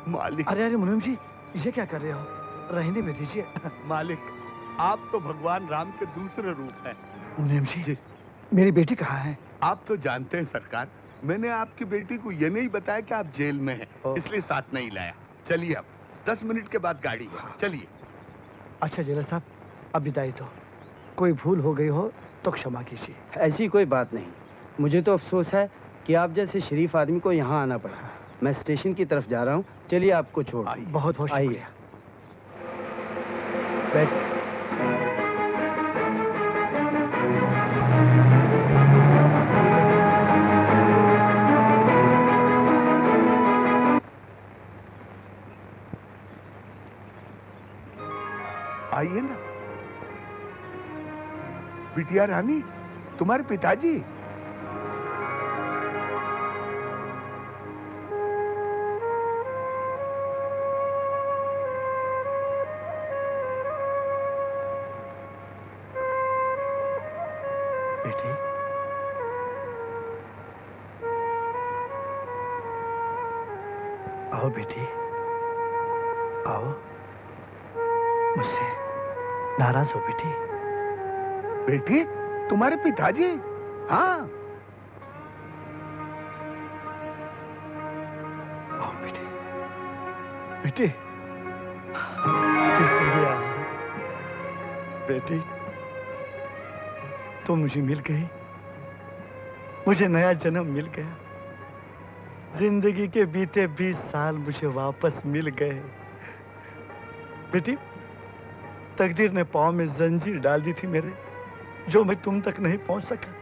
मालिक। अरे अरे मुनीम जी, ये क्या कर रहे हो? रहने में दीजिए। मालिक, आप तो भगवान राम के दूसरे रूप हैं। मुनीम जी, मेरी बेटी कहाँ है? आप तो जानते हैं सरकार, मैंने आपकी बेटी को ये नहीं बताया कि आप जेल में हैं, इसलिए साथ नहीं लाया। चलिए अब 10 मिनट के बाद गाड़ी है। हाँ। चलिए। अच्छा जेलर साहब, अब विदाई दो। कोई भूल हो गई हो तो क्षमा कीजिए। ऐसी कोई बात नहीं। मुझे तो अफसोस है कि आप जैसे शरीफ आदमी को यहाँ आना पड़ा। मैं स्टेशन की तरफ जा रहा हूँ, चलिए आपको छोड़। बहुत बहुत शुक्रिया। बैठ। आइए ना। बिटिया रानी, तुम्हारे पिताजी। बेटी, आओ बेटी, आओ। मुझसे नाराज हो बेटी? बेटी, तुम्हारे पिताजी? हाँ। आओ बेटी, बेटी, बेटी आओ। बेटी, तुम मुझे मिल गई, मुझे नया जन्म मिल गया। जिंदगी के बीते 20 साल मुझे वापस मिल गए। बेटी, तकदीर ने पांव में जंजीर डाल दी थी मेरे, जो मैं तुम तक नहीं पहुंच सका।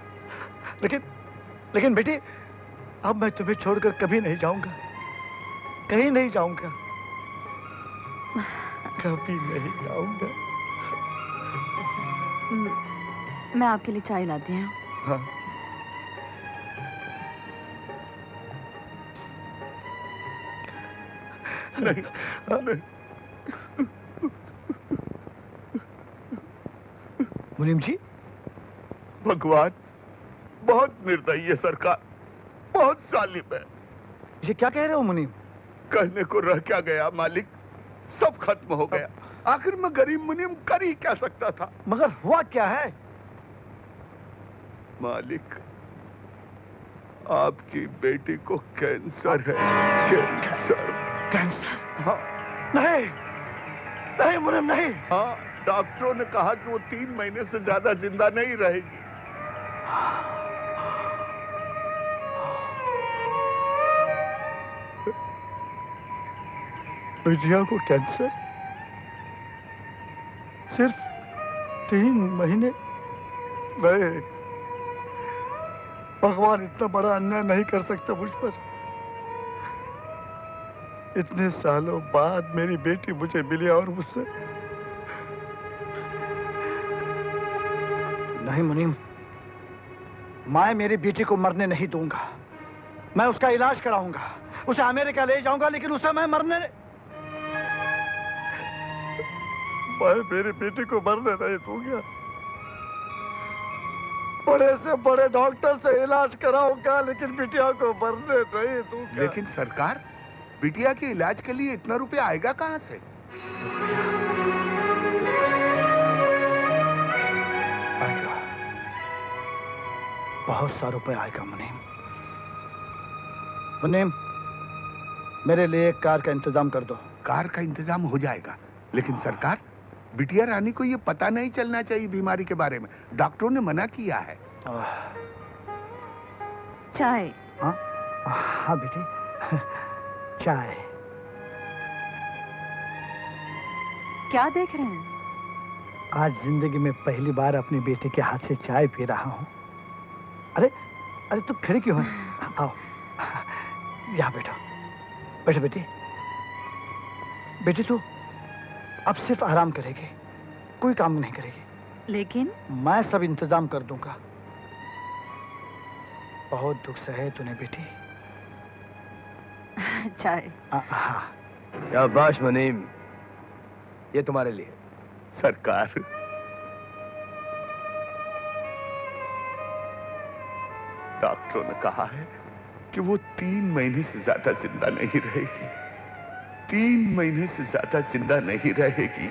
लेकिन बेटी, अब मैं तुम्हें छोड़कर कभी नहीं जाऊंगा, कहीं नहीं जाऊंगा, कभी नहीं जाऊंगा। मैं आपके लिए चाय लाती हूँ। हाँ। नहीं, नहीं। मुनीम जी, भगवान बहुत निर्दयी है सरकार, बहुत जालिम है। ये क्या कह रहे हो मुनीम? कहने को रह क्या गया मालिक, सब खत्म हो गया। आखिर में गरीब मुनीम कर ही क्या सकता था। मगर हुआ क्या है? मालिक, आपकी बेटी को कैंसर है। कैंसर? कैंसर? हाँ। नहीं, नहीं मुनीम नहीं। हाँ, डॉक्टरों ने कहा कि वो 3 महीने से ज्यादा जिंदा नहीं रहेगी। बिटिया को कैंसर? सिर्फ 3 महीने? नहीं, भगवान इतना बड़ा अन्याय नहीं कर सकता मुझ पर। इतने सालों बाद मेरी बेटी मुझे मिली और मुझसे नहीं। मुनीम, मैं मेरी बेटी को मरने नहीं दूंगा। मैं उसका इलाज कराऊंगा, उसे अमेरिका ले जाऊंगा, लेकिन उसे मैं मरने मैं मेरी बेटी को मरने नहीं दूंगा। बड़े से बड़े डॉक्टर से इलाज कराऊंगा, लेकिन बिटिया को मरने नहीं दूंगा। लेकिन सरकार, बिटिया के इलाज के लिए इतना रुपया आएगा कहां से? आएगा, बहुत सा रुपया आएगा मुनीम। मुनीम, मेरे लिए एक कार का इंतजाम कर दो। कार का इंतजाम हो जाएगा, लेकिन सरकार, बिटिया रानी को ये पता नहीं चलना चाहिए बीमारी के बारे में। डॉक्टरों ने मना किया है। चाय? हाँ हाँ बेटी, चाय। क्या देख रहे हैं? आज जिंदगी में पहली बार अपनी बेटी के हाथ से चाय पी रहा हूँ। अरे अरे तुम खड़ी क्यों है? आओ, यहाँ बैठो। बैठो बेटी। बेटी तू अब सिर्फ आराम करेगी, कोई काम नहीं करेगी। लेकिन मैं सब इंतजाम कर दूंगा। बहुत दुख सहे तूने बेटी। चाय? हाँ। शाबाश मुनीम, ये तुम्हारे लिए। सरकार, डॉक्टरों ने कहा है कि वो 3 महीने से ज्यादा जिंदा नहीं रहेगी। 3 महीने से ज्यादा जिंदा नहीं रहेगी।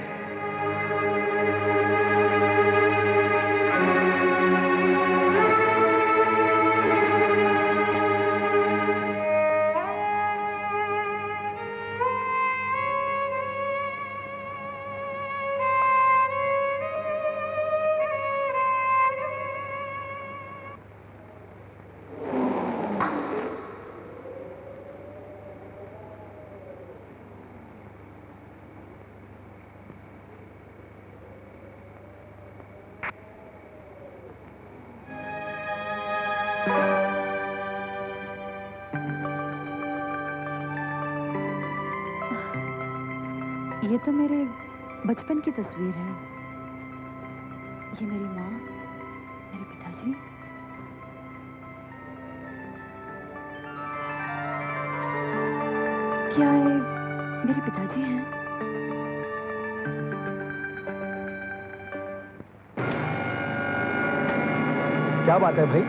ये तो मेरे बचपन की तस्वीर है। ये मेरी माँ, मेरे पिताजी। क्या ये मेरे पिताजी हैं? क्या बात है भाई?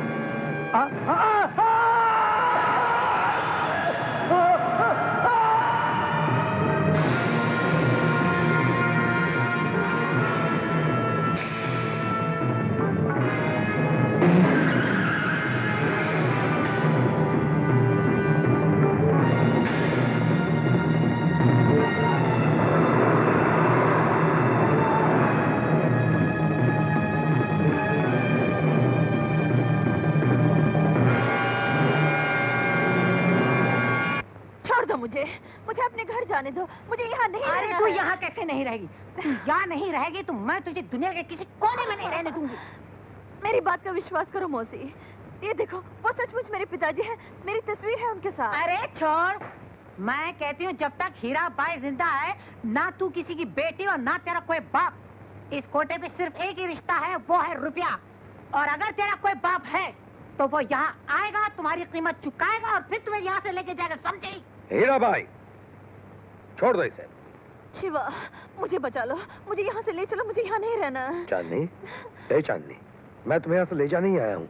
मुझे अपने घर जाने दो। मुझे यहाँ नहीं रहना। अरे तू यहाँ कैसे नहीं रहेगी? तू यहाँ नहीं रहेगी तो मैं तुझे दुनिया के किसी कोने में नहीं रहने दूंगी। मेरी बात का विश्वास करो मौसी। ये देखो, वो सचमुच मेरे पिताजी हैं। मेरी तस्वीर है उनके साथ। अरे छोड़, मैं कहती हूँ जब तक हीरा बाई जिंदा है, ना तू किसी की बेटी और ना तेरा कोई बाप। इस कोटे पे सिर्फ एक ही रिश्ता है, वो है रुपया। और अगर तेरा कोई बाप है तो वो यहाँ आएगा, तुम्हारी कीमत चुकाएगा और फिर तुम्हें यहाँ से लेके जाएगा, समझी? हीरा बाई, छोड़ दो इसे। शिवा, मुझे बचा लो, मुझे यहाँ से ले चलो, मुझे यहाँ नहीं रहना। चांदनी, ए चांदनी, मैं तुम्हें यहाँ से ले जाने ही आया हूँ।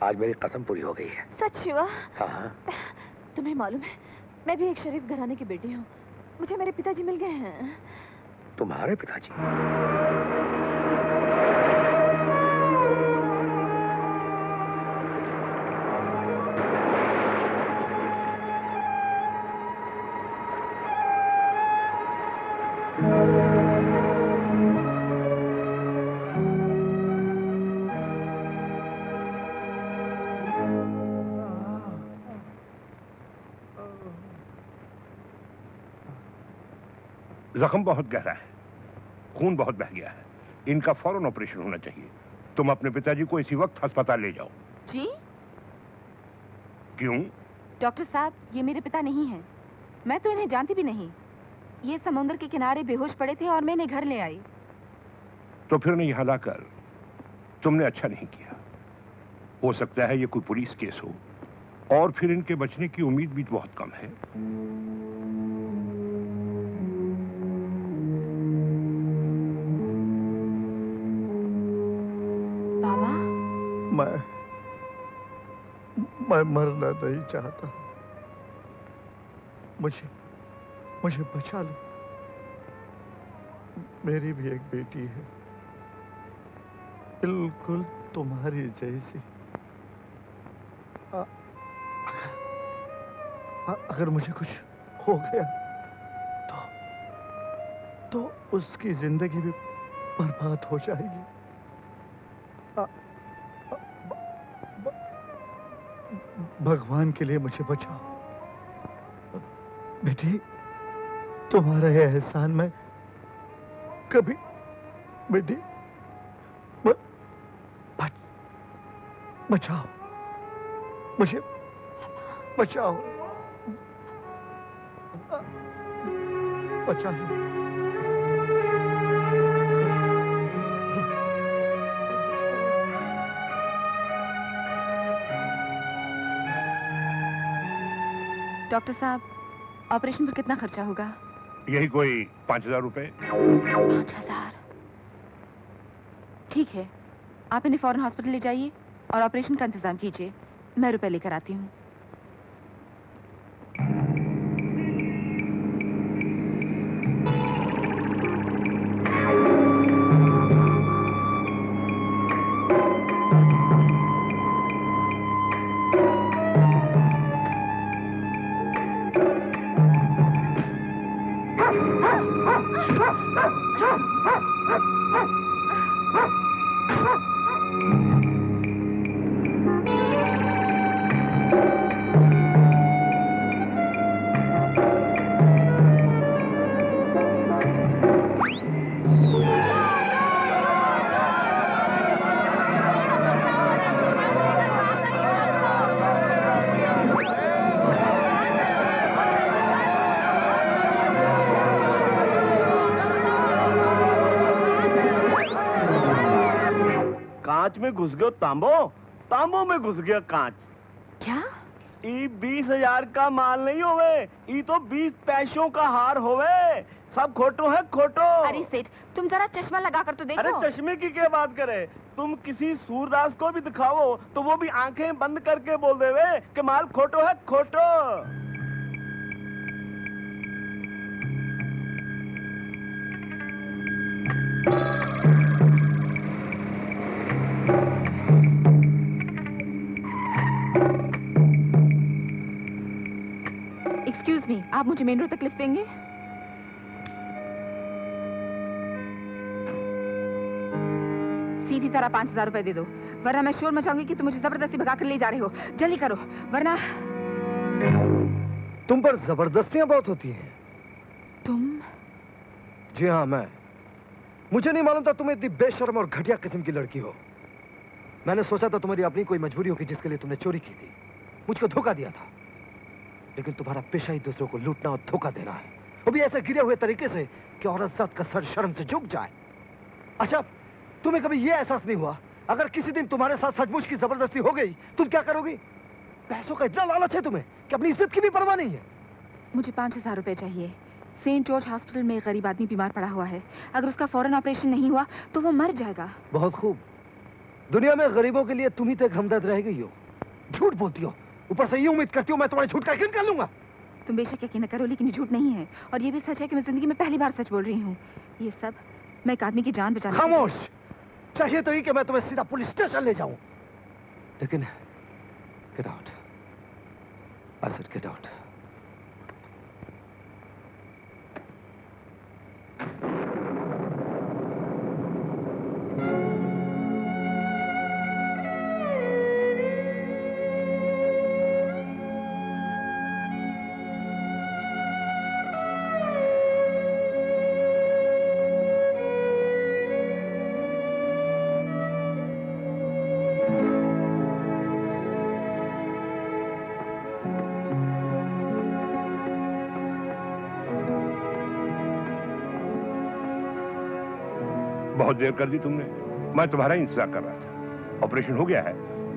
आज मेरी कसम पूरी हो गई है। सच शिवा? हाँ। तुम्हें मालूम है, मैं भी एक शरीफ घराने की बेटी हूँ। मुझे मेरे पिताजी मिल गए हैं। तुम्हारे पिताजी? जख्म बहुत गहरा है, खून बहुत बह गया है, इनका फौरन ऑपरेशन होना चाहिए। तुम अपने पिताजी को इसी वक्त अस्पताल ले जाओ। जी? क्यों? डॉक्टर साहब, ये मेरे पिता नहीं हैं। मैं तो इन्हें जानती भी नहीं। ये समुद्र के किनारे बेहोश पड़े थे और मैं इन्हें घर ले आई। तो फिर नहीं, यहाँ लाकर तुमने अच्छा नहीं किया। हो सकता है ये कोई पुलिस केस हो और फिर इनके बचने की उम्मीद भी बहुत कम है। मैं मरना नहीं चाहता। मुझे बचा लो। मेरी भी एक बेटी है, बिल्कुल तुम्हारी जैसी। अगर मुझे कुछ हो गया तो उसकी जिंदगी भी बर्बाद हो जाएगी। भगवान के लिए मुझे बचाओ। बेटी, तुम्हारा यह एहसान मैं कभी, बेटी, बचाओ, मुझे बचाओ, बचा लो। डॉक्टर साहब, ऑपरेशन पर कितना खर्चा होगा? यही कोई 5,000 रुपए। 5,000? ठीक है, आप इन्हें फौरन हॉस्पिटल ले जाइए और ऑपरेशन का इंतजाम कीजिए। मैं रुपए लेकर आती हूँ। कांच में घुस गयो तांबो, तांबो में घुस गया कांच। क्या? ई 20,000 का माल नहीं होवे, ई तो 20 पैसों का हार होवे। सब खोटो है, खोटो। अरे सेठ, तुम जरा चश्मा लगा कर तो देखो। अरे चश्मे की क्या बात करे, तुम किसी सूरदास को भी दिखाओ तो वो भी आंखें बंद करके बोल देवे कि माल खोटो है, खोटो। एक्सक्यूज मी, आप मुझे मेन रोड तक लिफ्ट देंगे? सीधी तरह 5,000 रुपए दे दो, वरना मैं शोर मचाऊंगी कि तुम मुझे जबरदस्ती भगा कर ले जा रहे हो। जल्दी करो, वरना। तुम पर जबरदस्तियां बहुत होती हैं। तुम? जी हाँ, मैं। मुझे नहीं मालूम था तुम इतनी बेशर्म और घटिया किस्म की लड़की हो। मैंने सोचा था तुम्हारी अपनी कोई मजबूरी होगी जिसके लिए तुमने चोरी की थी, मुझको धोखा दिया था। लेकिन तुम्हारा पेशा ही दूसरों को लूटना और धोखा देना है, वो भी ऐसे गिरे हुए तरीके से कि औरत जात का सर शर्म से झुक जाए। अच्छा, तुम्हें कभी यह एहसास नहीं हुआ अगर किसी दिन तुम्हारे साथ सचमुच की जबरदस्ती हो गई, तुम क्या करोगी? पैसों का इतना लालच है तुम्हें कि अपनी इज्जत की भी परवाह नहीं है। मुझे 5,000 रुपए चाहिए। सेंट जॉर्ज हॉस्पिटल में एक गरीब आदमी बीमार पड़ा हुआ है। अगर उसका फौरन ऑपरेशन नहीं हुआ तो वो मर जाएगा। बहुत खूब। दुनिया में गरीबों के लिए तुम ही तो एक हमदर्द रह गई हो। झूठ बोलती हो, ऊपर से ये उम्मीद करती हो मैं तुम्हारे झूठ का यकीन कर लूंगा। तुम बेशक यकीन न करो, लेकिन ये झूठ नहीं है। और ये भी सच है कि मैं जिंदगी में पहली बार सच बोल रही हूँ। ये सब मैं एक आदमी की जान बचाने। खामोश। चाहिए तो ही कि मैं तुम्हें सीधा पुलिस स्टेशन ले जाऊं, लेकिन get out. I said get out. बहुत देर कर दी तुमने, मैं तुम्हारा इंतजार कर रहा था। ऑपरेशन हो गया है,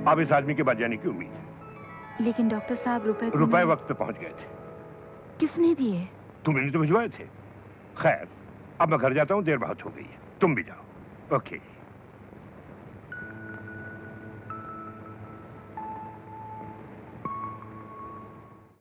अब इस आदमी के बाद जाने की उम्मीद है। लेकिन डॉक्टर साहब रुपए वक्त पे पहुंच गए थे। किसने दिए? तुमने तो भिजवाए थे। खैर, अब मैं घर जाता हूँ, देर बहुत हो गई है, तुम भी जाओ। ओके।